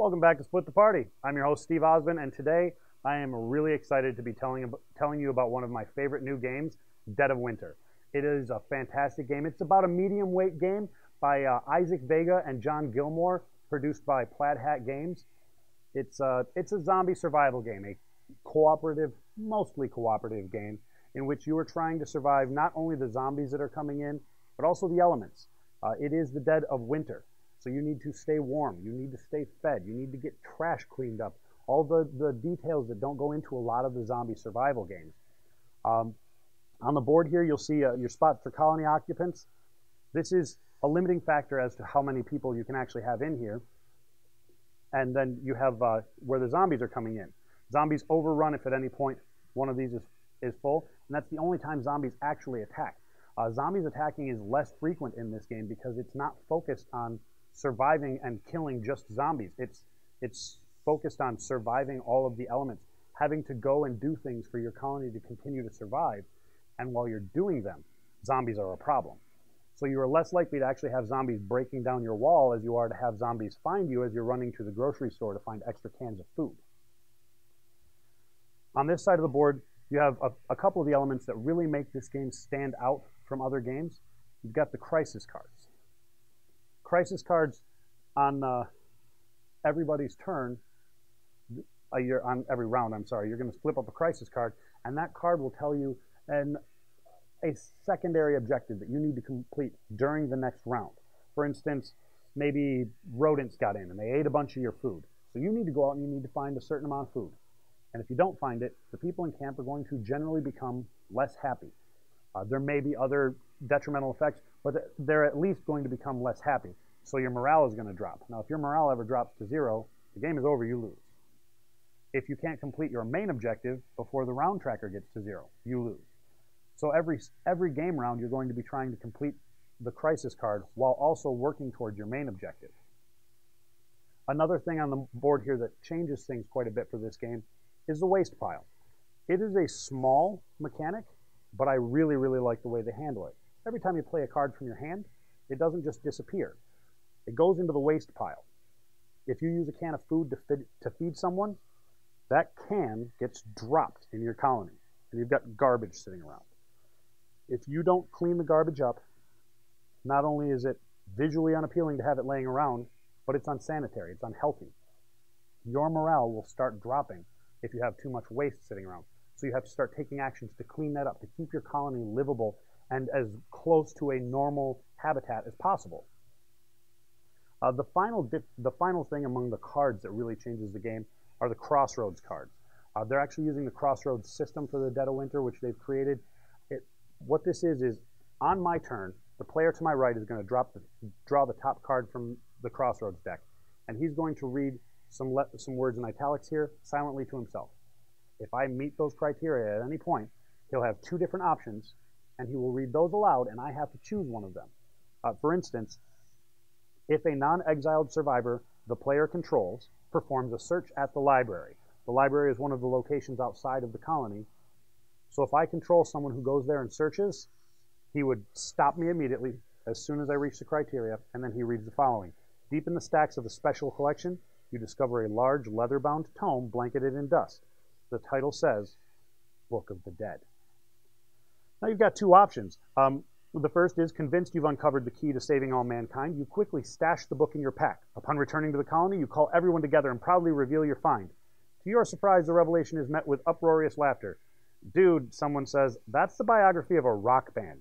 Welcome back to Split the Party. I'm your host, Steve Osmond, and today I am really excited to be telling you about one of my favorite new games, Dead of Winter. It is a fantastic game. It's about a medium weight game by Isaac Vega and John Gilmore, produced by Plaid Hat Games. It's a zombie survival game, a cooperative, mostly cooperative game, in which you are trying to survive not only the zombies that are coming in, but also the elements. It is the dead of winter. So you need to stay warm, you need to stay fed, you need to get trash cleaned up, all the details that don't go into a lot of the zombie survival games. On the board here, you'll see your spot for colony occupants. This is a limiting factor as to how many people you can actually have in here. And then you have where the zombies are coming in. Zombies overrun if at any point one of these is full, and that's the only time zombies actually attack. Zombies attacking is less frequent in this game because it's not focused on surviving and killing just zombies. It's focused on surviving all of the elements, having to go and do things for your colony to continue to survive. And while you're doing them, zombies are a problem. So you are less likely to actually have zombies breaking down your wall as you are to have zombies find you as you're running to the grocery store to find extra cans of food. On this side of the board, you have a couple of the elements that really make this game stand out from other games. You've got the crisis cards. Crisis cards on everybody's turn, on every round, I'm sorry, you're going to flip up a crisis card, and that card will tell you a secondary objective that you need to complete during the next round. For instance, maybe rodents got in and they ate a bunch of your food. So you need to go out and you need to find a certain amount of food. And if you don't find it, the people in camp are going to generally become less happy. There may be other detrimental effects, but they're at least going to become less happy. So your morale is going to drop. Now, if your morale ever drops to 0, the game is over, you lose. If you can't complete your main objective before the round tracker gets to 0, you lose. So every game round, you're going to be trying to complete the crisis card while also working towards your main objective. Another thing on the board here that changes things quite a bit for this game is the waste pile. It is a small mechanic, but I really, really like the way they handle it. Every time you play a card from your hand, it doesn't just disappear. It goes into the waste pile. If you use a can of food to feed someone, that can gets dropped in your colony, and you've got garbage sitting around. If you don't clean the garbage up, not only is it visually unappealing to have it laying around, but it's unsanitary, it's unhealthy. Your morale will start dropping if you have too much waste sitting around. So you have to start taking actions to clean that up, to keep your colony livable and as close to a normal habitat as possible. The final thing among the cards that really changes the game are the crossroads cards. They're actually using the crossroads system for the Dead of Winter, which they've created. What this is on my turn, the player to my right is going to draw the top card from the crossroads deck, and he's going to read some words in italics here silently to himself. If I meet those criteria at any point, he'll have 2 different options, and he will read those aloud, and I have to choose one of them. For instance, if a non-exiled survivor the player controls performs a search at the library. The library is one of the locations outside of the colony. So if I control someone who goes there and searches, he would stop me immediately as soon as I reach the criteria, and then he reads the following. Deep in the stacks of the special collection, you discover a large leather-bound tome blanketed in dust. The title says, Book of the Dead. Now you've got 2 options. The first is, convinced you've uncovered the key to saving all mankind, you quickly stash the book in your pack. Upon returning to the colony, you call everyone together and proudly reveal your find. To your surprise, the revelation is met with uproarious laughter. Dude, someone says, that's the biography of a rock band.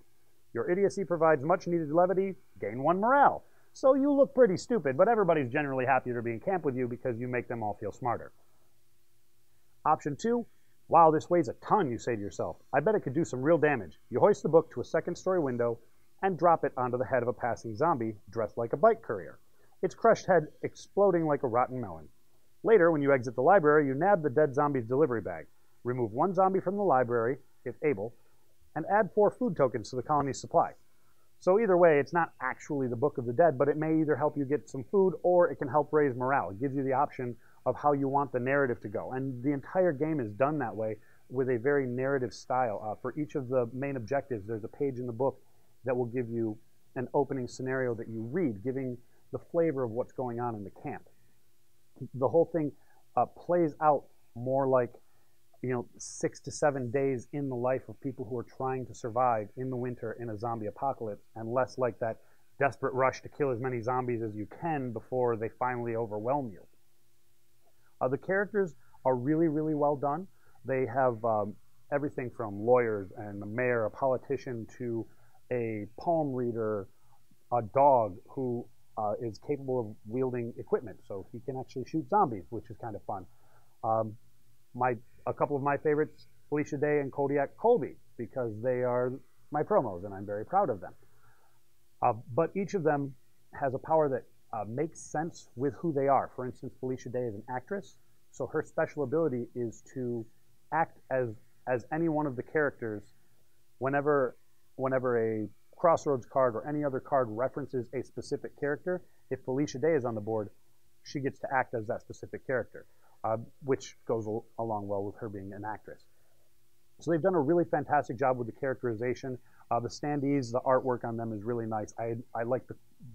Your idiocy provides much needed levity, gain 1 morale. So you look pretty stupid, but everybody's generally happier to be in camp with you because you make them all feel smarter. Option 2, wow, this weighs a ton, you say to yourself. I bet it could do some real damage. You hoist the book to a 2nd-story window and drop it onto the head of a passing zombie dressed like a bike courier, its crushed head exploding like a rotten melon. Later, when you exit the library, you nab the dead zombie's delivery bag, remove 1 zombie from the library, if able, and add 4 food tokens to the colony's supply. So either way, it's not actually the Book of the Dead, but it may either help you get some food or it can help raise morale. It gives you the option of how you want the narrative to go. And the entire game is done that way with a very narrative style. For each of the main objectives, there's a page in the book that will give you an opening scenario that you read, giving the flavor of what's going on in the camp. The whole thing plays out more like 6 to 7 days in the life of people who are trying to survive in the winter in a zombie apocalypse, and less like that desperate rush to kill as many zombies as you can before they finally overwhelm you. The characters are really, really well done. They have everything from lawyers and a mayor, a politician, to a palm reader, a dog who is capable of wielding equipment, so he can actually shoot zombies, which is kind of fun. A couple of my favorites, Felicia Day and Kodiak Colby, because they are my promos, and I'm very proud of them. But each of them has a power that makes sense with who they are. For instance, Felicia Day is an actress, so her special ability is to act as any one of the characters whenever a Crossroads card or any other card references a specific character. If Felicia Day is on the board, she gets to act as that specific character, which goes along well with her being an actress. So they've done a really fantastic job with the characterization. The standees, the artwork on them is really nice. I like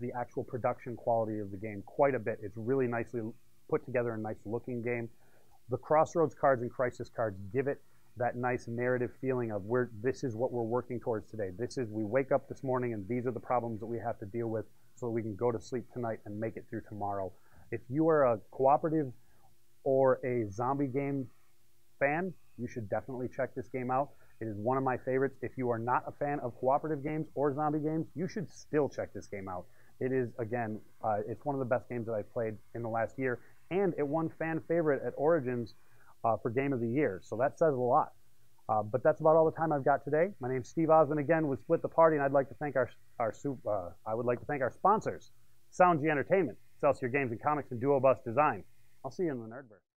the actual production quality of the game quite a bit. It's really nicely put together, a nice looking game. The Crossroads cards and Crisis cards give it that nice narrative feeling of this is what we're working towards today. We wake up this morning and these are the problems that we have to deal with so that we can go to sleep tonight and make it through tomorrow. If you are a cooperative or a zombie game fan, you should definitely check this game out. It is one of my favorites. If you are not a fan of cooperative games or zombie games, you should still check this game out. It is, again, it's one of the best games that I've played in the last year, and it won fan favorite at Origins for Game of the Year, so that says a lot. But that's about all the time I've got today. My name's Steve Osmond again with Split the Party, and I'd like to thank our sponsors, Sound G Entertainment, Celsius Games and Comics, and Duo Bus Design. I'll see you in the Nerdverse.